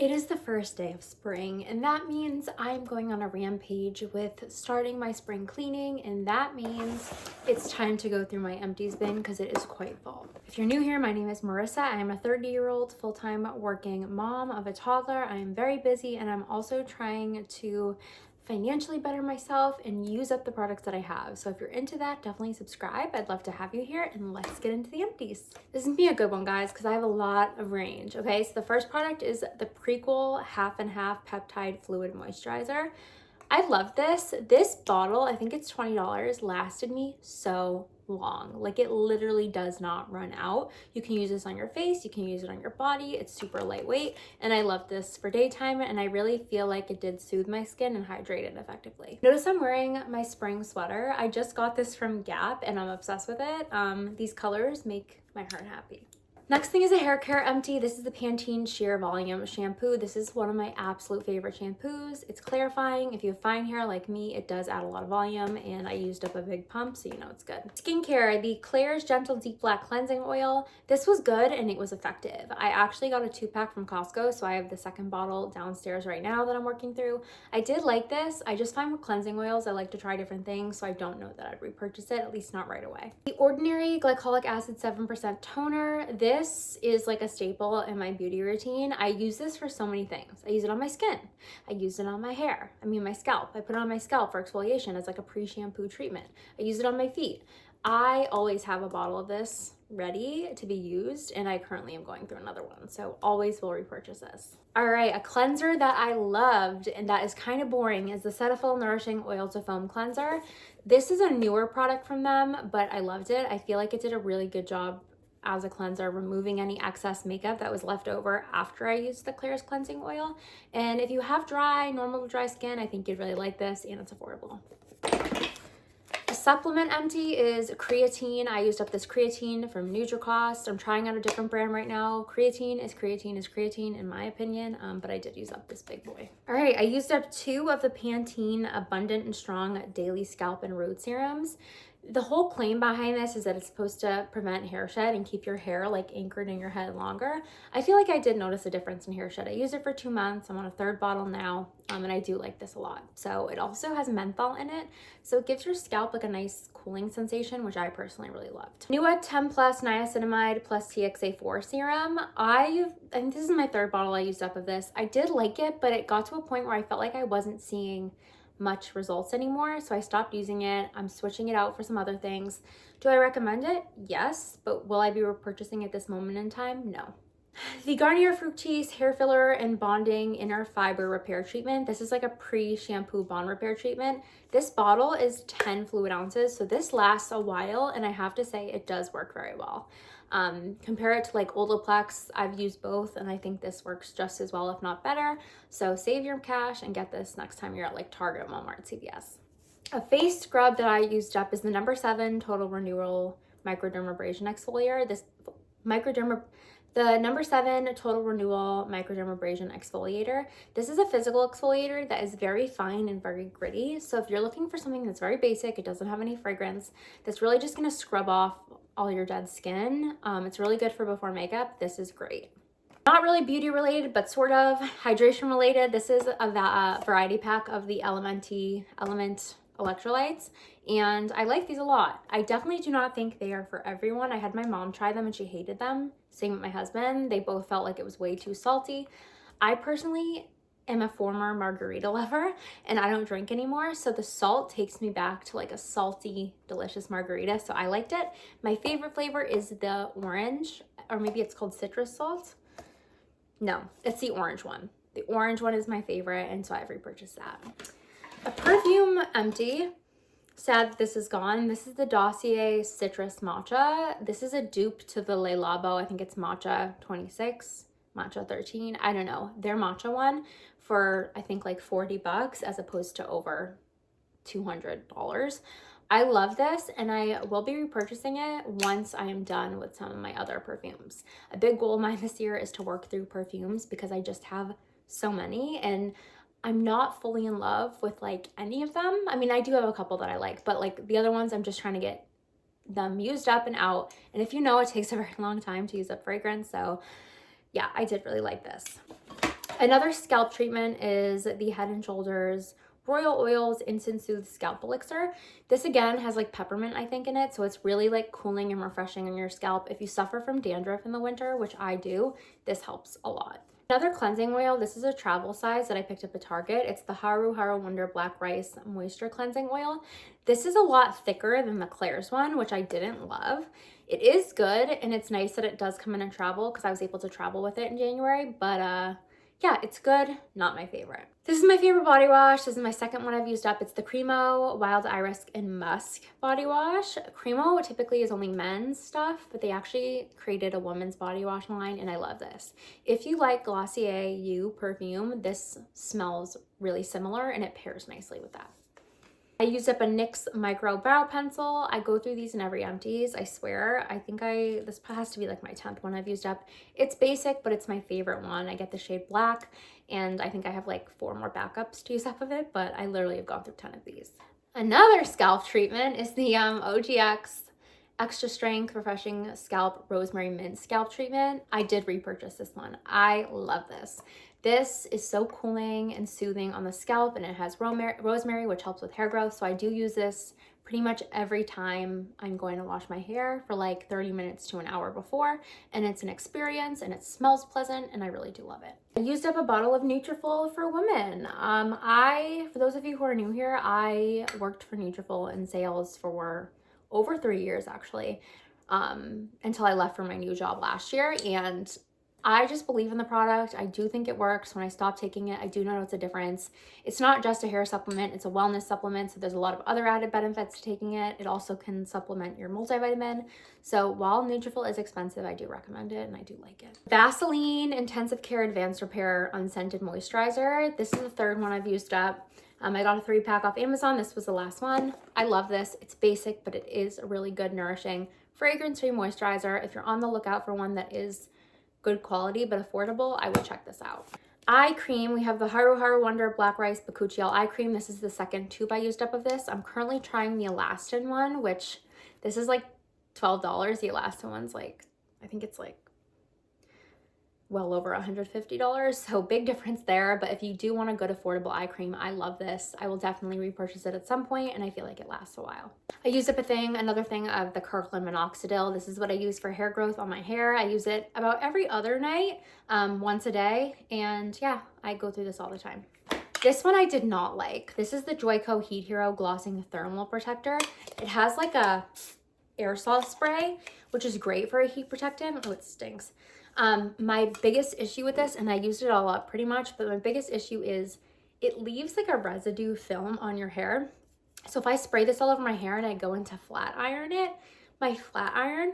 It is the first day of spring, and that means I'm going on a rampage with starting my spring cleaning, and that means it's time to go through my empties bin because it is quite full. If you're new here, my name is Marissa. I am a 30-year-old full-time working mom of a toddler. I am very busy, and I'm also trying to financially better myself and use up the products that I have. So if you're into that, definitely subscribe. I'd love to have you here, and let's get into the empties. This is gonna be a good one, guys, because I have a lot of range. Okay, so the first product is the Prequel Half and Half Peptide Fluid Moisturizer. I love this. This bottle, I think it's $20, lasted me so long. Like, it literally does not run out. You can use this on your face, you can use it on your body. It's super lightweight, and I love this for daytime, and I really feel like it did soothe my skin and hydrate it effectively. Notice I'm wearing my spring sweater. I just got this from Gap, and I'm obsessed with it. These colors make my heart happy. Next thing is a hair care empty. This is the Pantene Sheer Volume Shampoo. This is one of my absolute favorite shampoos. It's clarifying. If you have fine hair like me, it does add a lot of volume, and I used up a big pump, so you know it's good. Skincare, the Klairs Gentle Deep Black Cleansing Oil. This was good, and it was effective. I actually got a 2-pack from Costco, so I have the second bottle downstairs right now that I'm working through. I did like this. I just find with cleansing oils, I like to try different things, so I don't know that I'd repurchase it, at least not right away. The Ordinary Glycolic Acid 7% Toner. This is like a staple in my beauty routine. I use this for so many things. I use it on my skin. I use it on my hair. I mean, my scalp. I put it on my scalp for exfoliation as like a pre-shampoo treatment. I use it on my feet. I always have a bottle of this ready to be used, and I currently am going through another one, so always will repurchase this. All right, a cleanser that I loved and that is kind of boring is the Cetaphil Nourishing Oil to Foam Cleanser. This is a newer product from them, but I loved it. I feel like it did a really good job as a cleanser, removing any excess makeup that was left over after I used the Klairs cleansing oil. And if you have normal dry skin, I think you'd really like this, and it's affordable. A supplement empty is creatine. I used up this creatine from Nutricost. I'm trying out a different brand right now. Creatine is creatine in my opinion, but I did use up this big boy. All right, I used up 2 of the Pantene Abundant and Strong Daily Scalp and Root Serums. The whole claim behind this is that it's supposed to prevent hair shed and keep your hair like anchored in your head longer. I feel like I did notice a difference in hair shed. I used it for 2 months. I'm on a 3rd bottle now, and I do like this a lot. So it also has menthol in it, so it gives your scalp like a nice cooling sensation, which I personally really loved. Nua 10 Plus Niacinamide plus TXA4 Serum. I think this is my 3rd bottle I used up of this. I did like it, but it got to a point where I felt like I wasn't seeing much results anymore, so I stopped using it. I'm switching it out for some other things. Do I recommend it? Yes, but will I be repurchasing at this moment in time? No. The Garnier Fructis Hair Filler and Bonding Inner Fiber Repair Treatment. This is like a pre-shampoo bond repair treatment. This bottle is 10 fluid ounces, so this lasts a while, and I have to say it does work very well. Compare it to like Olaplex. I've used both, and I think this works just as well, if not better. So save your cash and get this next time you're at like Target, Walmart, CVS. A face scrub that I used up is the No. 7 Total Renewal Microdermabrasion Exfoliator. The No. 7 Total Renewal Microdermabrasion Exfoliator. This is a physical exfoliator that is very fine and very gritty. So if you're looking for something that's very basic, it doesn't have any fragrance, that's really just gonna scrub off all your dead skin. It's really good for before makeup. This is great. Not really beauty related, but sort of hydration related. This is a variety pack of the Element Electrolytes, and I like these a lot. I definitely do not think they are for everyone. I had my mom try them and she hated them. Same with my husband. They both felt like it was way too salty. I personally am a former margarita lover, and I don't drink anymore, so the salt takes me back to like a salty, delicious margarita, so I liked it. My favorite flavor is the orange, or maybe it's called citrus salt. No, it's the orange one. The orange one is my favorite, and so I've repurchased that. A perfume empty. Sad this is gone. This is the Dossier Citrus Matcha. This is a dupe to the Le Labo. I think it's Matcha 26, Matcha 13. I don't know. Their matcha one for I think like $40 as opposed to over $200. I love this, and I will be repurchasing it once I am done with some of my other perfumes. A big goal of mine this year is to work through perfumes because I just have so many, and I'm not fully in love with like any of them. I mean, I do have a couple that I like, but like the other ones, I'm just trying to get them used up and out. And if you know, it takes a very long time to use up fragrance. So yeah, I did really like this. Another scalp treatment is the Head and Shoulders Royal Oils Instant Soothe Scalp Elixir. This again has like peppermint, I think, in it, so it's really like cooling and refreshing on your scalp. If you suffer from dandruff in the winter, which I do, this helps a lot. Another cleansing oil, this is a travel size that I picked up at Target. It's the Haru Wonder Black Rice Moisture Cleansing Oil. This is a lot thicker than the Claire's one, which I didn't love. It is good, and it's nice that it does come in a travel because I was able to travel with it in January, but yeah, it's good, not my favorite. This is my favorite body wash. This is my second one I've used up. It's the Cremo Wild Iris and Musk body wash. Cremo typically is only men's stuff, but they actually created a women's body wash line, and I love this. If you like Glossier You perfume, this smells really similar, and it pairs nicely with that. I used up a NYX Micro Brow Pencil. I go through these in every Empties, I swear. I think this has to be like my 10th one I've used up. It's basic, but it's my favorite one. I get the shade Black, and I think I have like 4 more backups to use up of it, but I literally have gone through 10 of these. Another scalp treatment is the OGX Extra Strength Refreshing Scalp Rosemary Mint Scalp Treatment. I did repurchase this one. I love this. This is so cooling and soothing on the scalp, and it has rosemary, which helps with hair growth. So I do use this pretty much every time I'm going to wash my hair for like 30 minutes to an hour before. And it's an experience, and it smells pleasant, and I really do love it. I used up a bottle of Nutrafol for women. For those of you who are new here, I worked for Nutrafol in sales for over 3 years actually, until I left for my new job last year. And I just believe in the product. I do think it works. When I stopped taking it, I do notice a difference. It's not just a hair supplement, it's a wellness supplement. So there's a lot of other added benefits to taking it. It also can supplement your multivitamin. So while Nutrafol is expensive, I do recommend it, and I do like it. Vaseline Intensive Care Advanced Repair Unscented Moisturizer. This is the third one I've used up. I got a 3-pack off Amazon. This was the last one. I love this. It's basic, but it is a really good, nourishing, fragrance-free moisturizer. If you're on the lookout for one that is good quality but affordable, I would check this out. Eye cream, we have the Haru Wonder Black Rice Bakuchiel eye cream. This is the second tube I used up of this. I'm currently trying the Elastin one, which this is like $12. The Elastin one's like, I think it's like well over $150, so big difference there. But if you do want a good affordable eye cream, I love this. I will definitely repurchase it at some point, and I feel like it lasts a while. I used up another thing of the Kirkland Minoxidil. This is what I use for hair growth on my hair. I use it about every other night, once a day, and yeah, I go through this all the time. This one I did not like. This is the Joico Heat Hero Glossing Thermal Protector. It has like a aerosol spray, which is great for a heat protectant. Oh, it stinks. My biggest issue with this, and I used it all up pretty much, but my biggest issue is it leaves like a residue film on your hair. So if I spray this all over my hair and I go into flat iron it, my flat iron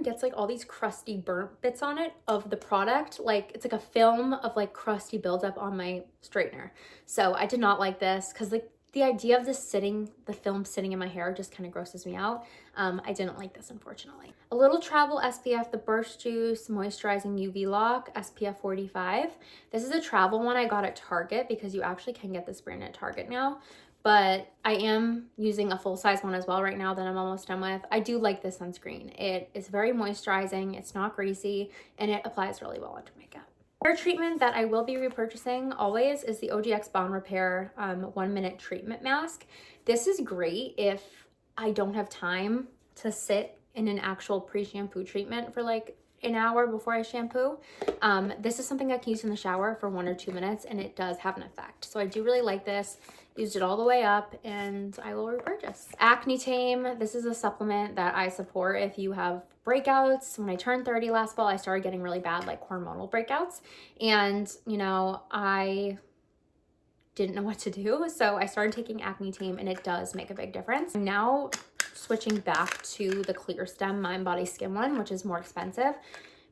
gets like all these crusty burnt bits on it of the product. Like it's like a film of like crusty buildup on my straightener. So I did not like this because like the idea of the film sitting in my hair just kind of grosses me out. I didn't like this, unfortunately. A little travel SPF, the Burst Juice Moisturizing UV Lock SPF 45. This is a travel one I got at Target because you actually can get this brand at Target now. But I am using a full-size one as well right now that I'm almost done with. I do like this sunscreen. It is very moisturizing, it's not greasy, and it applies really well under makeup. Hair treatment that I will be repurchasing always is the OGX Bond Repair 1-minute treatment mask. This is great if I don't have time to sit in an actual pre-shampoo treatment for like an hour before I shampoo. This is something I can use in the shower for 1 or 2 minutes, and it does have an effect. So I do really like this. Used it all the way up, and I will repurchase. Acne Tame, this is a supplement that I support if you have breakouts. When I turned 30 last fall, I started getting really bad like hormonal breakouts, and you know, I didn't know what to do, so I started taking Acne Tame, and it does make a big difference. I'm now switching back to the Clear Stem Mind Body Skin one, which is more expensive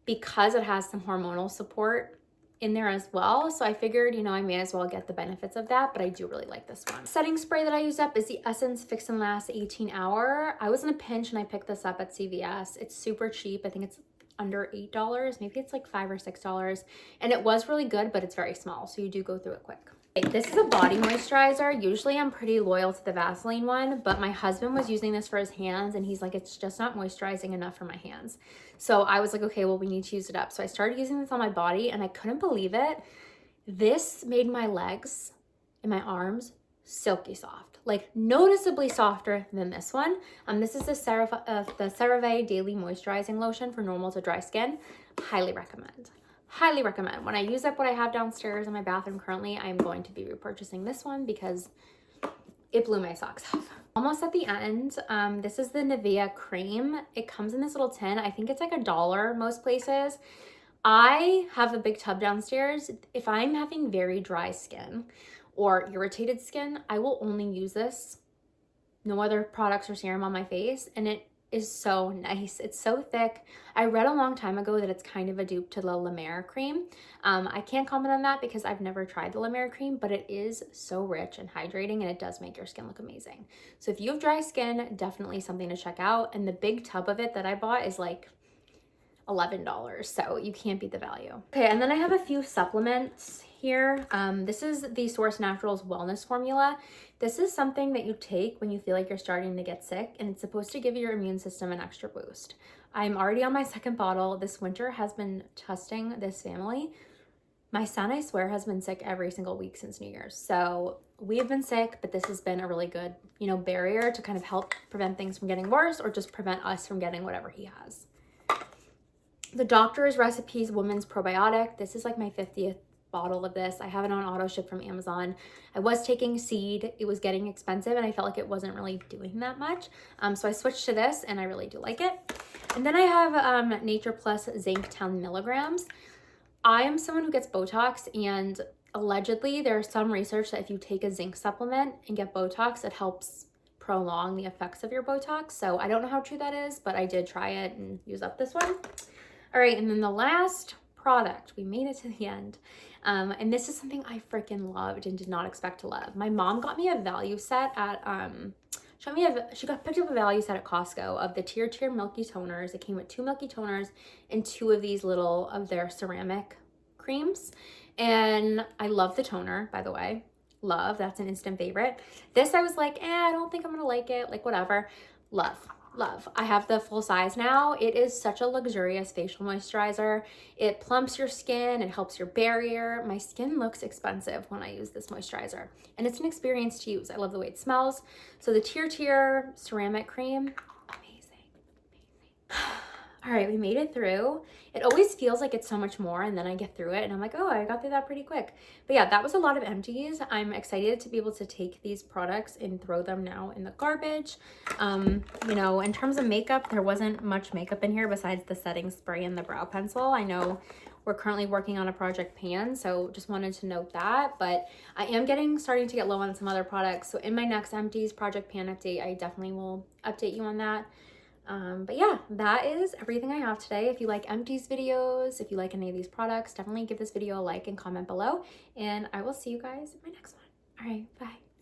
because it has some hormonal support in there as well. So I figured, you know, I may as well get the benefits of that, but I do really like this one. Setting spray that I used up is the Essence Fix and Last 18 Hour. I was in a pinch and I picked this up at CVS. It's super cheap. I think it's under $8. Maybe it's like $5 or $6. And it was really good, but it's very small, so you do go through it quick. This is a body moisturizer. Usually I'm pretty loyal to the Vaseline one, but my husband was using this for his hands and he's like, it's just not moisturizing enough for my hands. So I was like, okay, well, we need to use it up. So I started using this on my body and I couldn't believe it. This made my legs and my arms silky soft, like noticeably softer than this one. This is the CeraVe Daily Moisturizing Lotion for normal to dry skin. Highly recommend. Highly recommend. When I use up what I have downstairs in my bathroom currently, I'm going to be repurchasing this one because it blew my socks off. Almost at the end, this is the Nivea cream. It comes in this little tin. I think it's like $1 most places. I have a big tub downstairs. If I'm having very dry skin or irritated skin, I will only use this. No other products or serum on my face, and it is so nice. It's so thick. I read a long time ago that it's kind of a dupe to the La Mer cream. I can't comment on that because I've never tried the La Mer cream, but it is so rich and hydrating and it does make your skin look amazing. So if you have dry skin, definitely something to check out. And the big tub of it that I bought is like $11, so you can't beat the value. Okay, and then I have a few supplements here. This is the Source Naturals Wellness Formula. This is something that you take when you feel like you're starting to get sick, and it's supposed to give your immune system an extra boost. I'm already on my second bottle. This winter has been testing this family. My son, I swear, has been sick every single week since New Year's. So we have been sick, but this has been a really good, barrier to kind of help prevent things from getting worse or just prevent us from getting whatever he has. The Doctor's Recipes Women's Probiotic. This is like my 50th bottle of this. I have it on auto ship from Amazon. I was taking Seed. It was getting expensive and I felt like it wasn't really doing that much. So I switched to this and I really do like it. And then I have Nature Plus Zinc 10 milligrams. I am someone who gets Botox, and allegedly there's some research that if you take a zinc supplement and get Botox, it helps prolong the effects of your Botox. So I don't know how true that is, but I did try it and use up this one. All right, and then the last product, we made it to the end. And this is something I freaking loved and did not expect to love. My mom got me a value set at, she picked up a value set at Costco of the Tier Milky Toners. It came with 2 Milky Toners and 2 of these little of their ceramic creams. And I love the toner, by the way. Love, that's an instant favorite. This I was like, I don't think I'm gonna like it, like whatever. Love. I have the full size now. It is such a luxurious facial moisturizer. It plumps your skin, it helps your barrier. My skin looks expensive when I use this moisturizer, and it's an experience to use. I love the way it smells. So the Tier ceramic cream, amazing. All right, we made it through. It always feels like it's so much more, and then I get through it and I'm like, oh, I got through that pretty quick. But yeah, that was a lot of empties. I'm excited to be able to take these products and throw them now in the garbage. In terms of makeup, there wasn't much makeup in here besides the setting spray and the brow pencil. I know we're currently working on a project pan, so just wanted to note that. But I am starting to get low on some other products. So in my next Empties project pan update, I definitely will update you on that. But yeah, that is everything I have today. If you like Empties videos, if you like any of these products, definitely give this video a like and comment below, and I will see you guys in my next one. All right, bye.